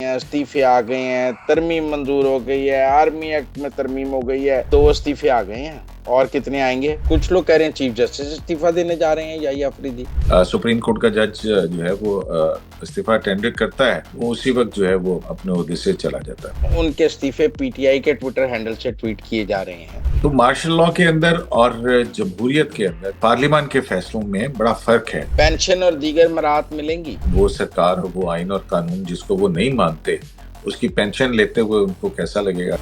हैं, इस्तीफे आ गए हैं, तरमीम मंजूर हो गई है, आर्मी एक्ट में तरमीम हो गई है, 2 इस्तीफे आ गए हैं और कितने आएंगे। कुछ लोग कह रहे हैं चीफ जस्टिस इस्तीफा देने जा रहे हैं या अफरीदी। सुप्रीम कोर्ट का जज जो है वो इस्तीफा टेंडर करता है, वो उसी वक्त जो है वो अपने ओहदे से चला जाता है। उनके इस्तीफे पीटीआई के ट्विटर हैंडल से ट्वीट किए जा रहे हैं। तो मार्शल लॉ के अंदर और जमहूरियत के अंदर पार्लियामान के फैसलों में बड़ा फर्क है। पेंशन और दीगर मराहत मिलेंगी। वो सरकार और वो आइन और कानून जिसको वो नहीं मानते, उसकी पेंशन लेते हुए उनको कैसा लगेगा।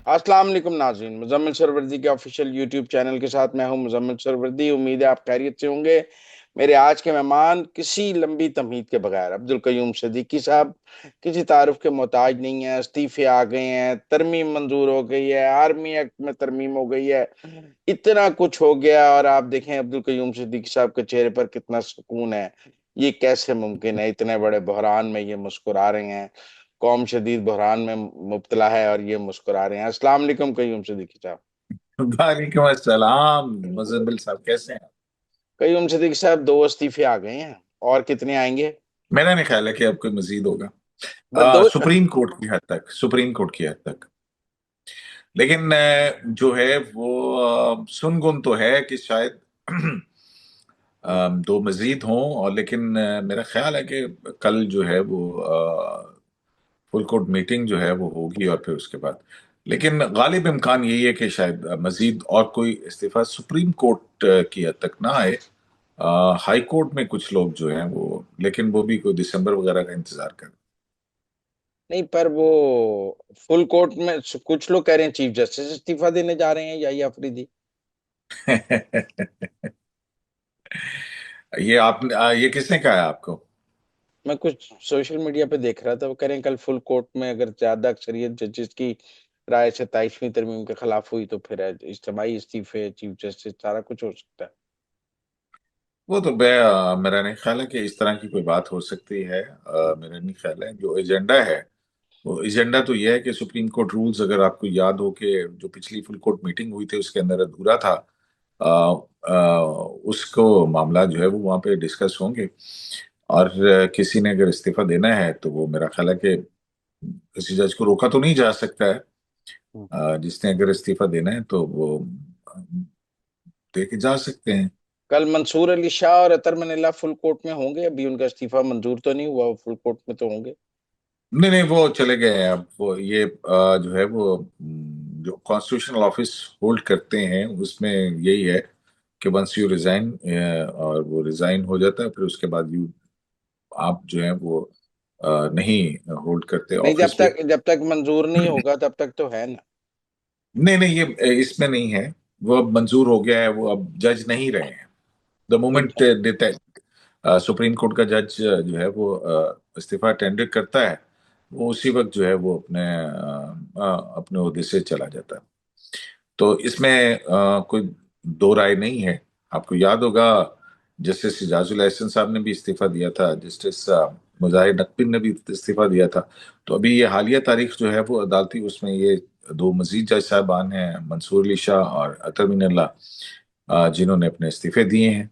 अस्सलाम वालेकुम नाज़रीन, मुज़म्मिल सरवर्दी के ऑफिशियल यूट्यूब चैनल के साथ मैं हूं मुज़म्मिल सरवर्दी। उम्मीद है आप खैरियत से होंगे। मेरे आज के मेहमान किसी लंबी तमहीद के बगैर अब्दुल कयूम सिद्दीकी साहब किसी तारुफ के मोहताज नहीं है। इस्तीफे आ गए हैं, तरमीम मंजूर हो गई है, आर्मी एक्ट में तरमीम हो गई है, इतना कुछ हो गया और आप देखें अब्दुल कयूम सिद्दीकी साहब के चेहरे पर कितना सुकून है। ये कैसे मुमकिन है? इतने बड़े बहरान में ये मुस्कुरा रहे हैं। कौम शदीद बहरान में मुब्तला है और ये मुस्कुरा रहे हैं। अस्सलाम वालेकुम कयूम सिद्दीकी साहब। वालेकुम अस्सलाम। मुजम्मिल साहब कैसे हैं? कयूम सिद्दीकी साहब 2 इस्तीफे आ गए हैं और कितने आएंगे? मेरा नहीं ख्याल है कि अब कोई मजीद होगा। बस 2। सुप्रीम कोर्ट की हद तक, सुप्रीम कोर्ट की हद तक। लेकिन जो है वो सुनगुन तो है कि शायद दो मजीद हों। और लेकिन मेरा ख्याल है कि कल जो है वो फुल कोर्ट मीटिंग जो है वो होगी और फिर उसके बाद। लेकिन गालिब इम्कान यही है कि शायद मजीद और कोई इस्तीफा सुप्रीम कोर्ट की हद तक ना आए। हाई कोर्ट में कुछ लोग जो हैं वो, लेकिन वो भी कोई दिसंबर वगैरह का इंतजार कर नहीं, पर वो फुल कोर्ट में कुछ लोग कह रहे हैं चीफ जस्टिस इस्तीफा देने जा रहे हैं या अफरीदी। ये आपने ये किसने कहा है आपको? मैं कुछ सोशल मीडिया पे देख रहा था, वो कह रहे हैं कल फुल कोर्ट में अगर ज्यादा अक्सरियत जजेस की राय से 27वीं तरमीम के खिलाफ हुई तो फिर इज्तिमाई इस्तीफे, चीफ जस्टिस, सारा कुछ हो सकता है। वो तो मेरा नहीं ख्याल है कि इस तरह की कोई बात हो सकती है। मेरा नहीं ख्याल है। जो एजेंडा है वो एजेंडा तो ये है कि सुप्रीम कोर्ट रूल्स, अगर आपको याद हो कि जो पिछली फुल कोर्ट मीटिंग हुई थी उसके अंदर अधूरा था। आ, उसको मामला जो है वो वहाँ पे डिस्कस होंगे। और किसी ने अगर इस्तीफा देना है तो वो मेरा ख्याल है कि किसी जज को रोका तो नहीं जा सकता है। हम्म। जिसने अगर इस्तीफा देना है तो वो अ, दे के जा सकते हैं। कल मंसूर अली शाह और अतर मनीला फुल कोर्ट में होंगे। अभी उनका इस्तीफा मंजूर तो नहीं हुआ, वो फुल कोर्ट में तो होंगे। नहीं नहीं, वो चले गए हैं। अब वो ये जो है वो जो कॉन्स्टिट्यूशनल ऑफिस होल्ड करते हैं उसमें यही है कि वंस यू रिजाइन, और वो रिजाइन हो जाता है, फिर उसके बाद यू आप जो है वो नहीं होल्ड करते नहीं, ऑफिस पे। जब तक मंजूर नहीं होगा तब तक तो है ना। नहीं नहीं, ये इसमें नहीं है। वो अब मंजूर हो गया है, वो अब जज नहीं रहे हैं। द मोमेंट तो देता है सुप्रीम कोर्ट का जज जो है वो इस्तीफा टेंडर करता है, वो उसी वक्त जो है वो अपने ओहदे से चला जाता है। तो इसमें कोई दो राय नहीं है। आपको याद होगा जस्टिस इजाजुल एहसन साहब ने भी इस्तीफा दिया था, जस्टिस मुजाहिर नकवी ने भी इस्तीफा दिया था। तो अभी ये हालिया तारीख जो है वो अदालती, उसमें ये दो मजीद जज साहबान हैं, मंसूर अली शाह और अतर मिनल्ला, जिन्होंने अपने इस्तीफे दिए हैं।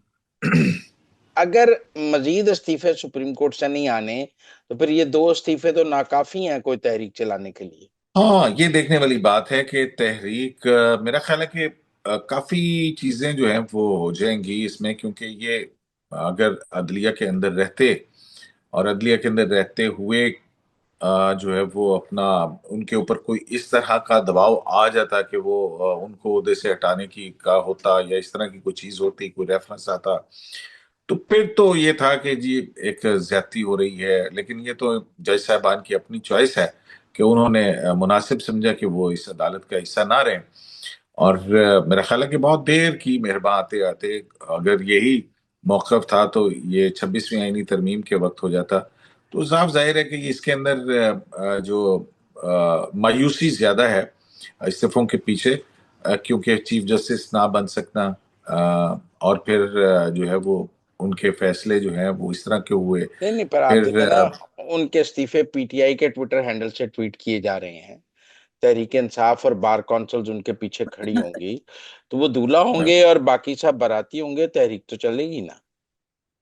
अगर मजीद इस्तीफे सुप्रीम कोर्ट से नहीं आने तो फिर ये 2 इस्तीफे तो नाकाफी हैं कोई तहरीक चलाने के लिए। हाँ, ये देखने वाली बात है कि तहरीक, मेरा ख्याल है कि काफी चीजें जो हैं वो हो जाएंगी इसमें, क्योंकि ये अगर अदलिया के अंदर रहते और अदलिया के अंदर रहते हुए जो है वो अपना, उनके ऊपर कोई इस तरह का दबाव आ जाता कि वो उनको ओहदे से हटाने की का होता, या इस तरह की कोई चीज होती, कोई रेफरेंस आता, तो फिर तो ये था कि जी एक ज्यादती हो रही है। लेकिन ये तो जज साहबान की अपनी चॉइस है कि उन्होंने मुनासिब समझा कि वो इस अदालत का हिस्सा ना रहें। और मेरा ख्याल है कि बहुत देर की मेहरबान आते आते, अगर यही मौकफ था तो ये 26वीं आईनी तरमीम के वक्त हो जाता। तो साफ जाहिर है कि इसके अंदर जो मायूसी ज्यादा है इस्तीफों के पीछे, क्योंकि चीफ जस्टिस ना बन सकना, और फिर जो है वो उनके फैसले जो हैं वो इस तरह के हुए। नहीं नहीं, पर आप फिर देखें ना, उनके इस्तीफे पीटीआई के ट्विटर हैंडल से ट्वीट किए जा रहे हैं। तहरीक इंसाफ और बार कौंसिल्स उनके पीछे खड़ी होंगी, तो वो दूल्हा हाँ। होंगे और बाकी सब बाराती होंगे, तहरीक तो चलेगी ना।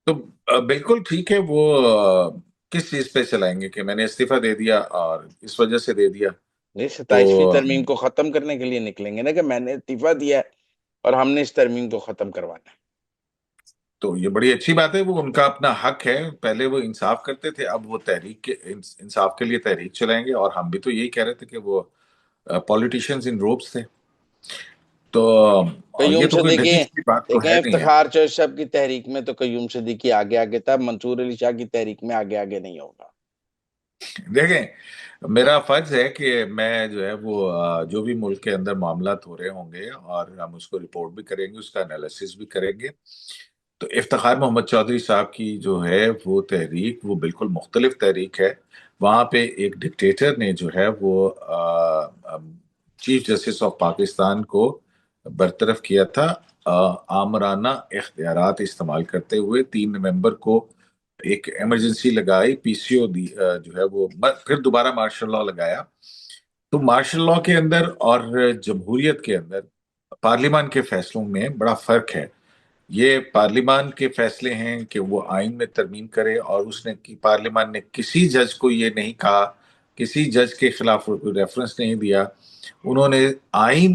तो बिल्कुल ठीक है। वो किस चीज पे चलाएंगे कि मैंने इस्तीफा दे दिया और इस वजह से दे दिया? नहीं, तो 27वीं तरमीम को खत्म करने के लिए निकलेंगे ना, कि मैंने इस्तीफा दिया है और हमने इस तरमीम को खत्म करवाना है। तो ये बड़ी अच्छी बात है, वो उनका अपना हक है। पहले वो इंसाफ करते थे, अब वो तहरीक के इंसाफ के लिए तहरीक चलाएंगे। और हम भी तो यही कह रहे थे कि वो पॉलिटिशियंस इन रोब्स थे। तो ये कयूम तो कोई सिद्दीकी, नजीज की बात तो देखें है नहीं है। इफ्तिखार चौधरी साहब की तहरीक में तो कयूम सिद्दीकी आगे आगे था, मंसूर अली शाह की तहरीक में आगे आगे नहीं होगा। देखें, मेरा फर्ज है कि मैं जो है वो जो भी मुल्क के अंदर मामलात हो रहे होंगे और हम उसको रिपोर्ट भी करेंगे, उसका एनालिसिस भी करेंगे। तो इफ्तिखार मोहम्मद चौधरी साहब की जो है वो तहरीक, वो बिल्कुल मुख्तलिफ तहरीक है। वहां पे एक डिक्टेटर ने जो है वो चीफ जस्टिस ऑफ पाकिस्तान को बरतरफ किया था, आमराना इख्तियारात इस्तेमाल करते हुए। 3 नवंबर को एक इमरजेंसी लगाई, पीसीओ दी, जो है वो फिर दोबारा मार्शल लॉ लगाया। तो मार्शल लॉ के अंदर और जमहूरियत के अंदर पार्लियामान के फैसलों में बड़ा फर्क है। ये पार्लियामान के फैसले हैं कि वो आइन में तरमीम करे, और उसने की पार्लियामान ने किसी जज को ये नहीं कहा, किसी जज के खिलाफ कोई रेफरेंस नहीं दिया। उन्होंने आइन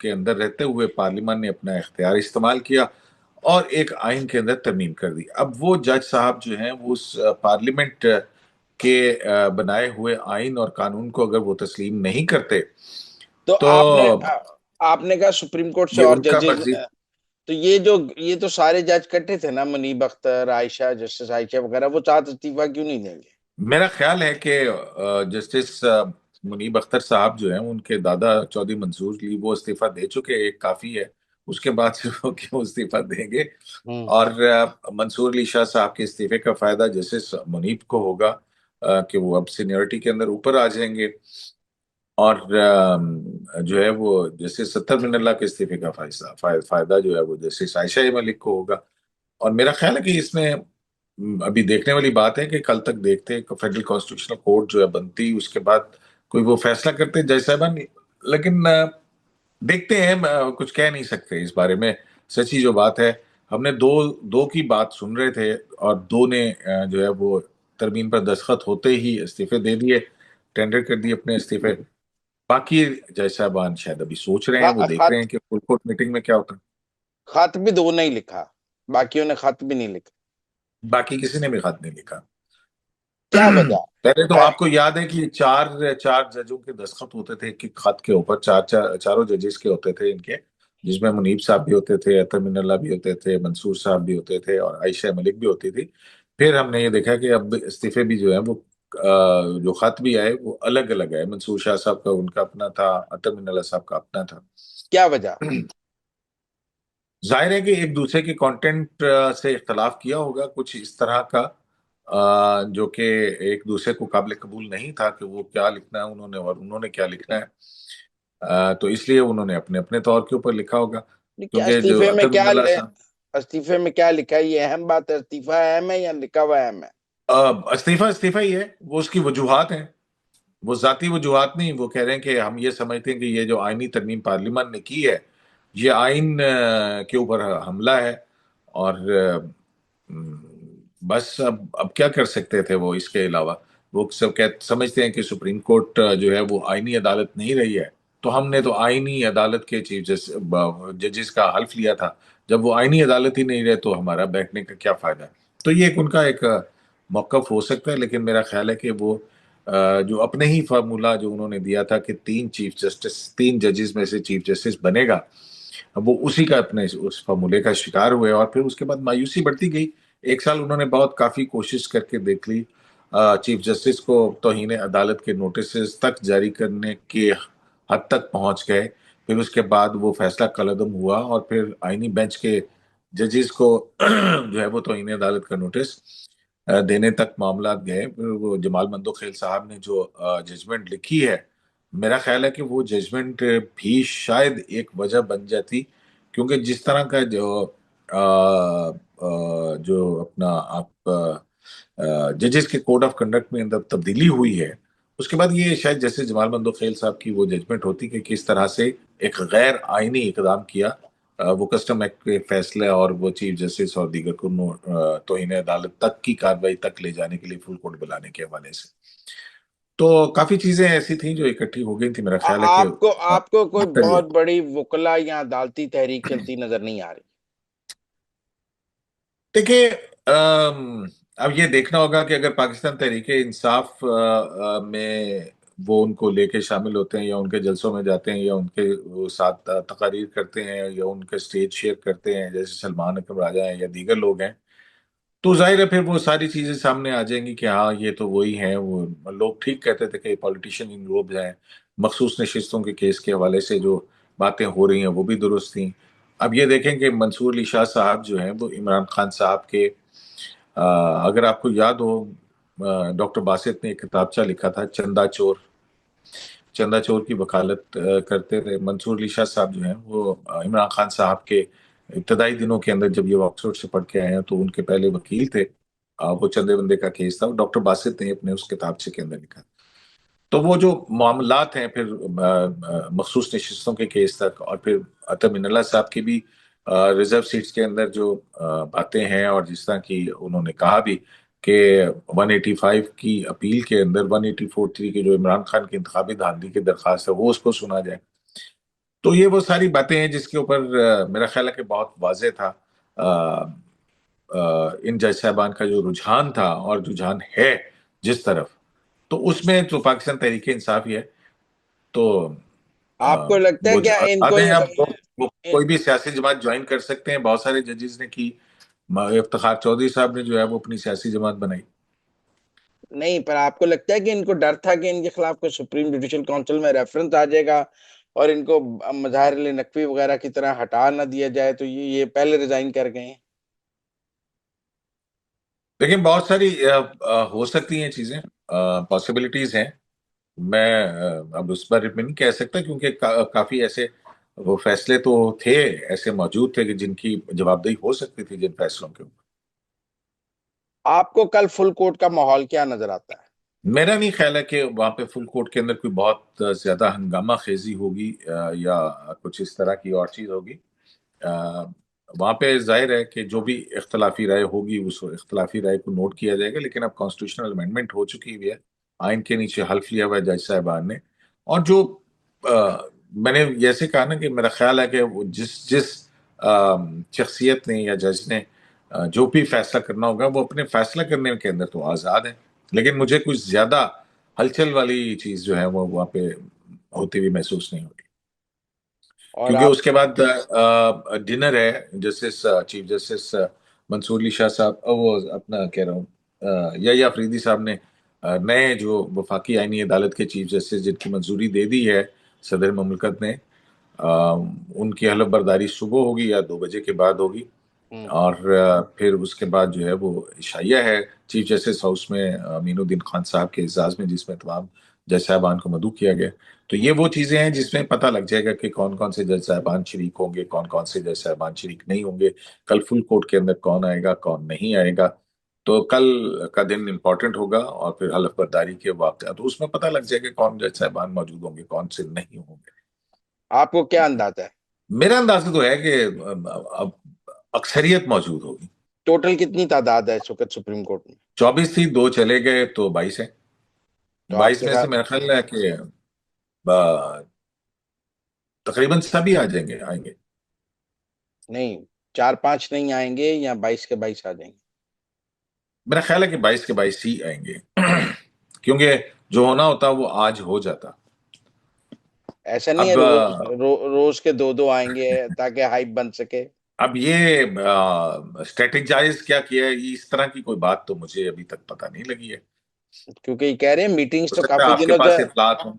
के अंदर रहते हुए पार्लियामान ने अपना इख्तियार इस्तेमाल किया और एक आइन के अंदर तरमीम कर दी। अब वो जज साहब जो हैं वो उस पार्लियामेंट के बनाए हुए आइन और कानून को अगर वो तस्लीम नहीं करते, तो तो आपने कहा सुप्रीम कोर्ट से ये और उनका जजेस, मर्जी। तो ये तो सारे जज कट्टे थे ना, मुनीब अख्तर, आयशा, जस्टिस आयशा वगैरह, वो चाहत इस्तीफा क्यों नहीं देंगे? मेरा ख्याल है कि जस्टिस मुनीब अख्तर साहब जो हैं, उनके दादा चौधरी मंसूर अली वो इस्तीफा दे चुके, एक काफी है। उसके बाद से वो क्यों इस्तीफा देंगे? हम्म। और मंसूर अली शाह साहब के इस्तीफे का फायदा जस्टिस मुनीब को होगा, कि वो अब सीनियरिटी के अंदर ऊपर आ जाएंगे। और जो है वो जस्टिस सत्तर मिनल्ला के इस्तीफे का फायदा जो है वो जस्टिस आयशा मलिक को होगा। और मेरा ख्याल है कि इसमें अभी देखने वाली बात है कि कल तक देखते हैं कि फेडरल कॉन्स्टिट्यूशनल कोर्ट जो है बनती, उसके बाद कोई वो फैसला करते हैं जज साहबान। लेकिन देखते हैं, कुछ कह नहीं सकते इस बारे में। सच्ची जो बात है, हमने दो दो की बात सुन रहे थे और दो ने जो है वो तरमीम पर दस्तखत होते ही इस्तीफे दे दिए, टेंडर कर दिए अपने इस्तीफे। बाकी जज साहबान शायद अभी सोच रहे हैं, वो देख रहे खत हैं कि फुल कोर्ट मीटिंग में क्या होता है। खत भी दो नहीं लिखा, बाकियों ने खत भी नहीं लिखा। बाकी किसी ने भी खत नहीं लिखा। क्या वजह पहले तो है? आपको याद है कि चार चार जजों के दस्तखत होते थे कि खत के ऊपर, चारों जजेस के होते थे इनके, जिसमें मुनीब साहब भी होते थे, अतर मिनल्ला भी होते थे, मंसूर साहब भी होते थे और आयशा मलिक भी होती थी। फिर हमने ये देखा कि अब इस्तीफे भी जो है वो जो खत भी आए वो अलग अलग आए। मंसूर शाह साहब का उनका अपना था, अतर मिनल्ला साहब का अपना था। क्या वजह? जाहिर है कि एक दूसरे के कंटेंट से इख्तलाफ किया होगा कुछ इस तरह का, जो कि एक दूसरे को काबिल कबूल नहीं था कि वो क्या लिखना है उन्होंने और उन्होंने क्या लिखना है। तो इसलिए उन्होंने अपने अपने तौर के ऊपर लिखा होगा, क्या क्योंकि जो इस्तीफे में अतर क्या मिनल्ला साहब, इस्तीफे में क्या लिखा है, ये अहम बात है? इस्तीफा अहम है या लिखा हुआ अहम है? इस्तीफा इस्तीफा ही है, वो उसकी वजूहात हैं। वो जाती वजूहात नहीं, वो कह रहे हैं कि हम ये समझते हैं कि ये जो आईनी तरमीम पार्लियामान ने की है, ये आइन के ऊपर हमला है। और बस अब क्या कर सकते थे वो इसके अलावा? वो सब समझते हैं कि सुप्रीम कोर्ट जो है वो आईनी अदालत नहीं रही है। तो हमने तो आईनी अदालत के चीफ जजेस का हल्फ लिया था। जब वो आईनी अदालत ही नहीं रहे तो हमारा बैठने का क्या फायदा? तो ये एक उनका एक मौकफ हो सकता है, लेकिन मेरा ख्याल है कि वो जो अपने ही फार्मूला जो उन्होंने दिया था कि 3 जजेस में से चीफ जस्टिस बनेगा, अब वो उसी का अपने उस फार्मूले का शिकार हुए और फिर उसके बाद मायूसी बढ़ती गई। एक साल उन्होंने बहुत काफी कोशिश करके देख ली, चीफ जस्टिस को तौहीन अदालत के नोटिस तक जारी करने के हद तक पहुंच गए। फिर उसके बाद वो फैसला कलअदम हुआ और फिर आईनी बेंच के जजेस को जो है वो तौहीन अदालत का नोटिस देने तक मामला गए। फिर वो जमाल मंदोखेल साहब ने जो जजमेंट लिखी है, मेरा ख्याल है कि वो जजमेंट भी शायद एक वजह बन जाती, क्योंकि जिस तरह का जो अपना आप जजेस के कोड ऑफ कंडक्ट में अंदर तब्दीली हुई है, उसके बाद ये शायद जैसे जमाल बंदोखेल साहब की वो जजमेंट होती कि किस तरह से एक गैर आईनी इकदाम किया, वो कस्टम एक्ट के फैसले और वो चीफ जस्टिस और दीगर को तौहीन अदालत तक की कार्रवाई तक ले जाने के लिए फुल कोर्ट बुलाने के हवाले से। तो काफी चीजें ऐसी थी जो इकट्ठी हो गई थी, मेरा ख्याल है कि आपको आपको कोई बेहतर ये। बहुत बड़ी वकला या अदालती तहरीक चलती नजर नहीं आ रही? देखिए, अब ये देखना होगा कि अगर पाकिस्तान तहरीके इंसाफ में वो उनको लेके शामिल होते हैं या उनके जलसों में जाते हैं या उनके वो साथ तकारीर करते हैं या उनके स्टेज शेयर करते हैं जैसे सलमान अकरम राजा हैं या दीगर लोग हैं, तो जाहिर है फिर वो सारी चीजें सामने आ जाएंगी कि हाँ ये तो वही हैं। वो लोग ठीक कहते थे कि पॉलिटिशियन इन्वॉल्व हैं, मखसूस नशिस्तों के केस के हवाले से जो बातें हो रही हैं वो भी दुरुस्त थी। अब ये देखें कि मंसूर अली शाह साहब जो हैं वो इमरान खान साहब के, अगर आपको याद हो, डॉक्टर बासित ने एक किताबचा लिखा था चंदा चोर, चंदा चोर की वकालत करते थे। मंसूर अली शाह साहब जो हैं वो इमरान खान साहब के इब्तदाई दिनों के अंदर जब ये ऑक्सफोर्ड से पढ़ के आए हैं तो उनके पहले वकील थे। वो चंदे बंदे का केस था, डॉक्टर बासित ने अपने उस किताबचे के अंदर लिखा। तो वो जो मामलात हैं फिर मखसूस नशिस्तों के केस तक और फिर अतर मिनल्ला साहब की भी रिजर्व सीट्स के अंदर जो बातें हैं और जिस तरह की उन्होंने कहा भी कि 185 की अपील के अंदर 1843 की जो इमरान खान की इंतखाबी धांधली की दरखास्त है वो उसको सुना जाए। तो ये वो सारी बातें हैं जिसके ऊपर मेरा ख्याल है कि बहुत वाज़ेह था इन जज साहबान का जो रुझान था और रुझान है जिस तरफ, तो उसमें तो पाकिस्तान तहरीक इंसाफ ही है। तो अ, आपको लगता है वो जो क्या इनको आजाद हैं, अब वो इ- कोई भी सियासी जमात ज्वाइन कर सकते हैं। बहुत सारे जजेस ने की, इफ्तिखार चौधरी साहब ने जो है वो अपनी सियासी जमात बनाई। नहीं, पर आपको लगता है कि इनको डर था कि इनके खिलाफ कोई सुप्रीम जुडिशल काउंसिल में रेफरेंस आ जाएगा और इनको मज़ाहिर नकवी वगैरह की तरह हटा ना दिया जाए, तो ये पहले रिजाइन कर गए हैं? लेकिन बहुत सारी हो सकती हैं चीजें, पॉसिबिलिटीज हैं। मैं अब उस पर मैं नहीं कह सकता क्योंकि काफी ऐसे वो फैसले तो थे, ऐसे मौजूद थे कि जिनकी जवाबदेही हो सकती थी जिन फैसलों के ऊपर। आपको कल फुल कोर्ट का माहौल क्या नजर आता है? मेरा नहीं ख्याल है कि वहां पे फुल कोर्ट के अंदर कोई बहुत ज्यादा हंगामा खेजी होगी या कुछ इस तरह की और चीज होगी। वहां पे जाहिर है कि जो भी इख्तलाफी राय होगी उस इख्तलाफी राय को नोट किया जाएगा, लेकिन अब कॉन्स्टिट्यूशनल अमेंडमेंट हो चुकी हुई है, आइन के नीचे हल्फ लिया हुआ है जज साहबान ने। और जो मैंने जैसे कहा ना कि मेरा ख्याल है कि वो जिस जिस शख्सियत ने या जज ने जो भी फैसला करना होगा वो अपने फैसला करने के अंदर तो आज़ाद है, लेकिन मुझे कुछ ज्यादा हलचल वाली चीज जो है वो वहां पे होती हुई महसूस नहीं होगी। और क्योंकि आप उसके बाद डिनर है justice chief justice Mansoor Ali Shah साहब, वो अपना कह रहा हूँ या अफरीदी साहब ने नए जो वफाकी आईनी अदालत के चीफ जस्टिस जिनकी मंजूरी दे दी है सदर ममलकत ने, उनकी हलफ बर्दारी सुबह होगी या 2 बजे के बाद होगी। हम्म, और फिर उसके बाद जो है वो इशाइया है चीफ जस्टिस हाउस में अमीनुद्दीन खान साहब के एजाज में, जिसमें तमाम जज साहबान को मदऊ किया गया। तो ये वो चीजें हैं जिसमें पता लग जाएगा कि कौन कौन से जज साहबान शरीक होंगे, कौन कौन से जज साहबान शरीक नहीं होंगे, कल फुल कोर्ट के अंदर कौन आएगा कौन नहीं आएगा। तो कल का दिन इंपॉर्टेंट होगा और फिर हलफ बर्दारी के वाकया तो उसमें पता लग जाएगा कौन जज साहबान मौजूद होंगे कौन से नहीं होंगे। आपको क्या अंदाजा है? मेरा अंदाजा तो है कि अब अक्सरियत मौजूद होगी। टोटल कितनी तादाद है इस वक्त सुप्रीम कोर्ट में? 24 थी, 2 चले गए तो 22 है। तो 22 आपके में से ख्याल? मेरा ख्याल है कि तकरीबन सभी आ जाएंगे आएंगे। नहीं, 4-5 नहीं आएंगे या 22 के 22 आ जाएंगे? मेरा ख्याल है कि 22 के 22 ही आएंगे क्योंकि जो होना होता वो आज हो जाता। ऐसा नहीं है अब रोज के दो दो आएंगे ताकि हाइप बन सके? अब ये स्ट्रेटेजाइज क्या किया है इस तरह की कोई बात तो मुझे अभी तक पता नहीं लगी है। क्योंकि ये कह रहे हैं मीटिंग्स हो तो सकता है आपके पास इतलात हो।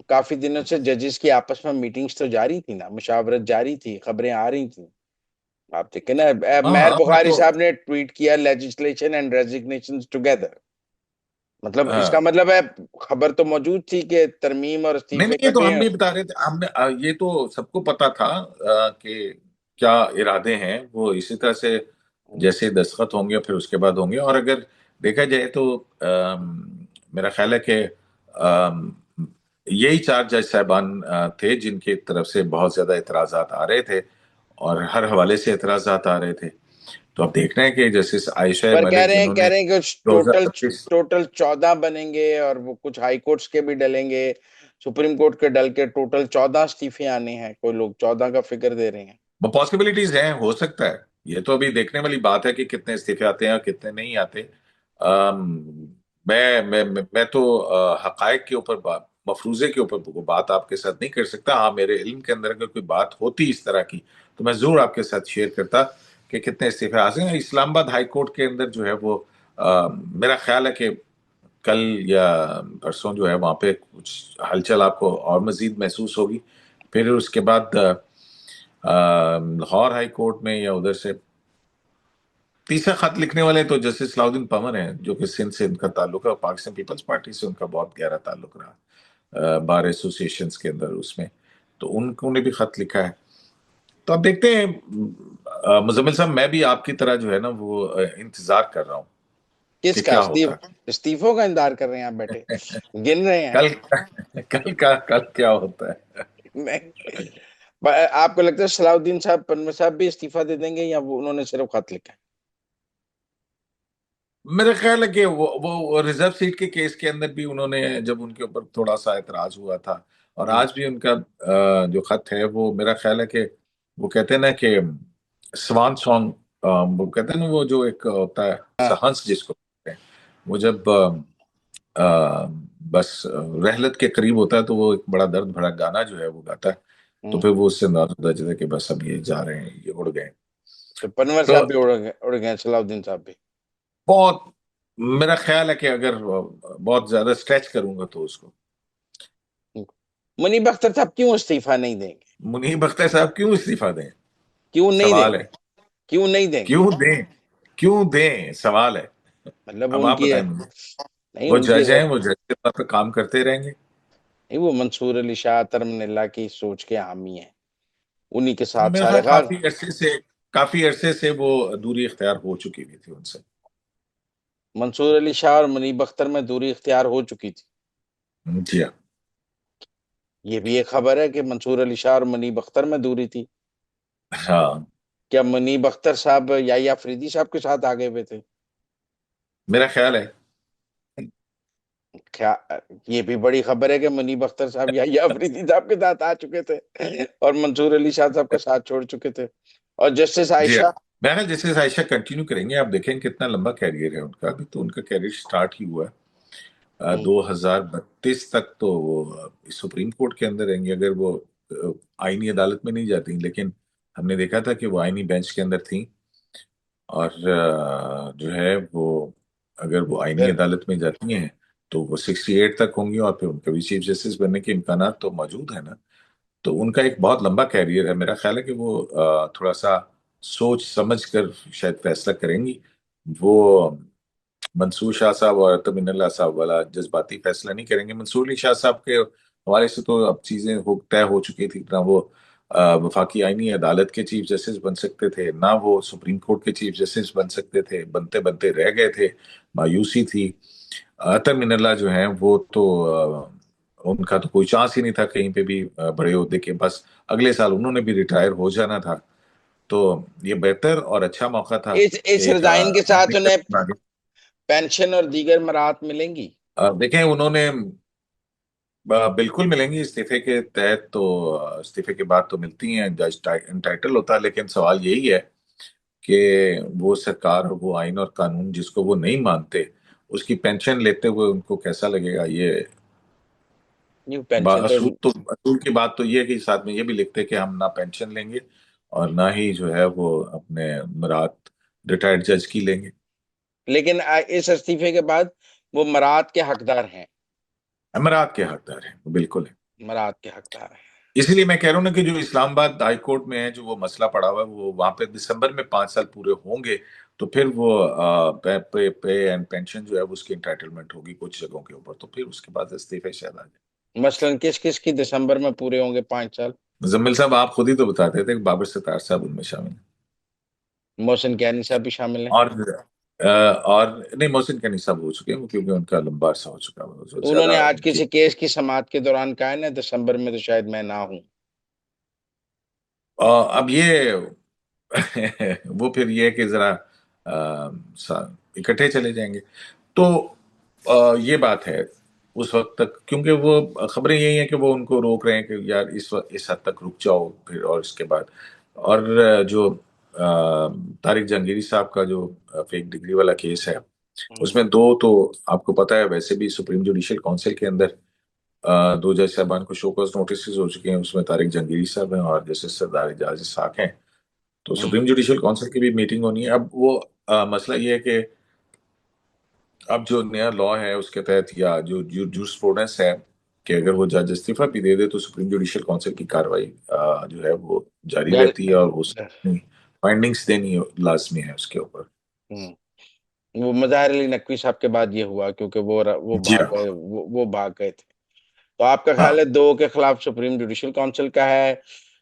काफी दिनों से जजेस की आपस में मीटिंग्स तो जारी थी ना, मुशावरत जारी थी, खबरें आ रही थी। आप देखें ना, हाँ मेहर हाँ हाँ, बुखारी तो साहब ने ट्वीट किया, लेजिस्लेशन एंड रेजिग्नेशन टुगेदर। मतलब इसका हाँ। मतलब है खबर तो मौजूद थी कि तरमीम और नहीं इस्तीफे नहीं, ये तो इकट्ठे हम हैं। भी बता रहे थे, हमने ये तो सबको पता था कि क्या इरादे हैं वो इसी तरह से जैसे दस्तखत होंगे फिर उसके बाद होंगे। और अगर देखा जाए तो मेरा ख्याल है कि अम, यही चार जज साहबान थे जिनकी तरफ से बहुत ज्यादा एतराजात आ रहे थे और हर हवाले से एतराजात आ रहे थे। तो अब देख रहे हैं कि जस्टिस आयशा पर कह मलिक रहे हैं कह जिन्होंने रहे हैं कि टोटल 2025। टोटल 14 बनेंगे, और वो कुछ हाई कोर्ट्स के भी डलेंगे, सुप्रीम कोर्ट के डल के टोटल 14 इस्तीफे आने हैं। कोई लोग 14 का फिगर दे रहे हैं। वो पॉसिबिलिटीज हैं, हो सकता है। ये तो अभी देखने वाली बात है कि कितने इस्तीफे आते हैं और कितने नहीं आते। मैं तो हकायक के ऊपर मफरूजे के ऊपर वो बात आपके साथ नहीं कर सकता। हाँ, मेरे इल्म के अंदर अगर कोई बात होती इस तरह की तो मैं जरूर आपके साथ शेयर करता कि कितने इस्तीफे आ सकते हैं। इस्लामाबाद हाई कोर्ट के अंदर जो है वो मेरा ख्याल है कि कल या परसों जो है वहां पे कुछ हलचल आपको और मजीद महसूस होगी। फिर उसके बाद लाहौर हाई कोर्ट में या उधर से तीसरा खत लिखने वाले तो जस्टिस सलाउद्दीन पवन है, जो कि सिंध से उनका ताल्लुक है और पाकिस्तान पीपल्स पार्टी से उनका बहुत गहरा ताल्लुक रहा बार एसोसिएशन के अंदर उसमें। तो उन्होंने भी खत लिखा है। तो अब देखते हैं। मुजम्मिल साहब, मैं भी आपकी तरह जो है ना वो इंतजार कर रहा हूँ कि किसका क्या होता इस्तीफों का इंतजार कर रहे हैं आप बैठे, है। गिन रहे हैं? कल कल क्या होता है। नहीं। आपको लगता है सलाउद्दीन साहब, पन्ना साहब भी इस्तीफा दे देंगे, या वो उन्होंने सिर्फ खत लिखा है? मेरा ख्याल है कि वो रिजर्व सीट के केस के अंदर भी उन्होंने, जब उनके ऊपर थोड़ा सा एतराज हुआ था, और हम्म। आज भी उनका जो खत है वो मेरा ख्याल है कि वो कहते हैं ना कि स्वान सॉन्ग, वो कहते हैं ना वो जो एक होता है हाँ। हंस जिसको कहते हैं, वो जब बस रहलत के करीब होता है तो वो एक बड़ा दर्द भरा गाना जो है वो गाता है। तो हम्म। फिर वो उससे अंदाजा होता है कि बस अब ये जा रहे हैं, ये उड़ गए। तो पनवर तो साहब भी उड़ गए, सलाउद्दीन साहब भी। बहुत, मेरा ख्याल है कि अगर बहुत ज्यादा स्ट्रेच करूंगा तो उसको, मुनीब अख्तर साहब क्यों इस्तीफा नहीं देंगे? मुनीब अख्तर साहब क्यों इस्तीफा दें, क्यों नहीं सवाल देंगे? है। क्यों नहीं देंगे? क्यों दें, क्यों दें, सवाल है। मतलब अब आप उनकी, बताएं मुझे। नहीं वो उनकी, जज हैं, वो जज के तौर पे काम करते रहेंगे। नहीं वो मंसूर अली शाह तरमनिल्ला की सोच के हामी है, उन्हीं के साथ मेरा सारे ख्याल खास। काफी अरसे से वो दूरी इख्तियार हो चुकी हुई थी उनसे। मंसूर अली शाह और मुनीब अख्तर में दूरी इख्तियार हो चुकी थी। जी हाँ। ये भी एक खबर है कि मंसूर अली शाह और मुनीब अख्तर में दूरी थी। हाँ, क्या मुनीब अख्तर साहब या अफरीदी साहब के साथ आगे हुए थे? मेरा ख्याल है। क्या, ये भी बड़ी खबर है कि मुनीब अख्तर साहब या अफरीदी साहब के साथ आ चुके थे और मंसूर अली शाह साहब का साथ छोड़ चुके थे। और जस्टिस जी हाँ, आयशा। मैं ख्याल जैसे आयशा कंटिन्यू करेंगे। आप देखें कितना लंबा कैरियर है उनका, अभी तो उनका कैरियर स्टार्ट ही हुआ है। हम्म। 2032 तक तो वो सुप्रीम कोर्ट के अंदर रहेंगे, अगर वो आईनी अदालत में नहीं जाती। लेकिन हमने देखा था कि वो आईनी बेंच के अंदर थी, और जो है वो अगर वो आईनी फिर अदालत में जाती हैं तो वो 68 तक होंगी, और फिर उनके भी चीफ जस्टिस बनने के इम्कान तो मौजूद है ना। तो उनका एक बहुत लंबा कैरियर है। मेरा ख्याल है कि वो थोड़ा सा सोच समझ कर शायद फैसला करेंगी। वो मंसूर शाह साहब और अतब मिनल्ला साहब वाला जज्बाती फैसला नहीं करेंगे। मंसूर अली शाह साहब के हवाले से तो अब चीजें हो तय हो चुकी थी ना। वो वफाकी आईनी अदालत के चीफ जस्टिस बन सकते थे ना, वो सुप्रीम कोर्ट के चीफ जस्टिस बन सकते थे, बनते बनते रह गए थे। मायूसी थी। अतर मिनल्ला जो हैं वो तो उनका तो कोई चांस ही नहीं था कहीं पे भी बड़े ओहदे के। बस अगले साल उन्होंने भी रिटायर हो जाना था। तो ये बेहतर और अच्छा मौका था इस कि एक रिजाइन के साथ आदमी उन्हें आगे। पेंशन और दीगर मराहत मिलेंगी? देखें, उन्होंने बिल्कुल मिलेंगी इस्तीफे के तहत तो। इस्तीफे के बाद तो मिलती हैं, जज टाइटल होता है। लेकिन सवाल यही है कि वो सरकार और वो आइन और कानून जिसको वो नहीं मानते उसकी पेंशन लेते हुए उनको कैसा लगेगा। ये न्यू पेंशन तो। असूल की बात तो ये है कि साथ में ये भी लिखते हैं कि हम ना पेंशन लेंगे और ना ही जो है वो अपने मुराद रिटायर्ड जज की लेंगे। लेकिन इस इस्तीफे के बाद वो मराहत के हकदार हैं। अमरात के हकदार हैं, बिल्कुल है। मराहत के हकदार हैं। इसीलिए मैं कह रहा हूँ ना कि जो इस्लामाबाद हाई कोर्ट में है, जो वो मसला पड़ा हुआ है, वो वहां पे दिसंबर में 5 साल पूरे होंगे तो फिर वो पे एंड पेंशन जो है वो उसकी एंटाइटलमेंट होगी कुछ जगहों के ऊपर। तो फिर उसके बाद इस्तीफे शायद आ जाए। मसलन किस किस की दिसंबर में पूरे होंगे 5 साल? मुजम्मिल साहब, आप खुद ही तो बताते थे कि बाबर सत्तार साहब उनमें शामिल हैं। मोहसिन कैनी साहब भी शामिल हैं। और और नहीं, मोहसिन कैनी साहब हो चुके हैं, क्योंकि उनका लंबा अरसा हो चुका है, जो तो उन्होंने ज्यादा आज उनकी। किसी केस की समाअत के दौरान कहा है ना, दिसंबर में तो शायद मैं ना हूं। अब ये वो फिर ये है कि जरा इकट्ठे चले जाएंगे। तो ये बात है उस वक्त तक, क्योंकि वो खबरें यही हैं कि वो उनको रोक रहे हैं कि यार इस हद तक रुक जाओ, फिर और इसके बाद। और जो तारिक जहांगीरी साहब का जो फेक डिग्री वाला केस है, हम्म। उसमें दो तो आपको पता है, वैसे भी सुप्रीम जुडिशियल काउंसिल के अंदर दो जज साहबान को शोकॉज नोटिस हो चुके हैं। उसमें तारिक जहांगीरी साहब हैं और जस्टिस सरदार एजाज इसहाक हैं। तो हम्म। सुप्रीम जुडिशियल काउंसिल की भी मीटिंग होनी है। अब वो मसला ये है कि अब जो नया लॉ है उसके तहत, या जो जूरिस्प्रूडेंस है, कि अगर वो जज इस्तीफा भी दे दे तो सुप्रीम जुडिशियल काउंसिल की कार्रवाई जो है वो जारी जर, रहती है, और वो फाइंडिंग्स देनी लाजमी है उसके ऊपर। वो मज़ाहिर अली नकवी साहब के बाद ये हुआ, क्योंकि वो जी भाग हाँ। गए, वो भाग गए थे। तो आपका ख्याल है हाँ, दो के खिलाफ सुप्रीम जुडिशियल काउंसिल का है,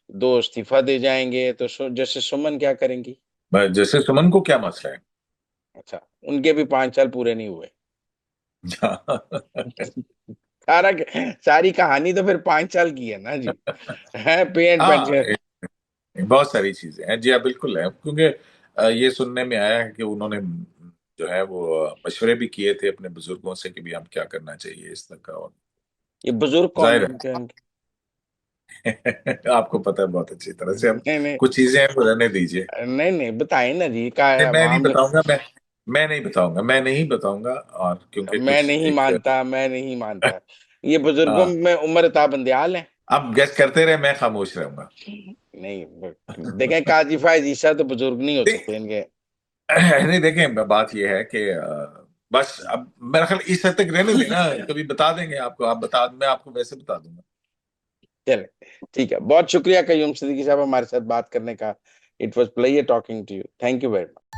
दो इस्तीफा दे जाएंगे, तो जस्टिस सुमन क्या करेंगी? जैसे सुमन को क्या मसला है? अच्छा, उनके भी 5 साल पूरे नहीं हुए। सारा सारी कहानी तो फिर 5 साल की है ना जी। है पे एंड हाँ, पेंशन। बहुत सारी चीजें हैं जी हाँ, बिल्कुल है, क्योंकि ये सुनने में आया है कि उन्होंने जो है वो मशवरे भी किए थे अपने बुजुर्गों से कि भी हम क्या करना चाहिए इस तरह का। और ये बुजुर्ग कौन जाहिर बनते हैं इनके? है आपको पता है बहुत अच्छी तरह से। हम नहीं नहीं, कुछ चीजें हैं वो रहने दीजिए। नहीं नहीं, बताइए ना जी, का नहीं, मैं नहीं मामले। बताऊंगा। मैं नहीं बताऊंगा, मैं नहीं बताऊंगा, और क्योंकि मैं कुछ नहीं एक मानता, मैं नहीं मानता। ये बुजुर्गों हाँ, में उम्र ताबंदियाल है। आप गेस करते रहे, मैं खामोश रहूंगा। नहीं, देखें, काजी फायज ईसा तो बुजुर्ग नहीं हो सकते नहीं इनके। नहीं, देखें, बात यह है कि बस अब मेरा ख्याल इस हद तक रहने देना, कभी बता देंगे आपको, आप बता, मैं आपको वैसे बता दूंगा। चले, ठीक है, बहुत शुक्रिया कयूम सिद्दीकी साहब हमारे साथ बात करने का। It was player talking to you, thank you very much.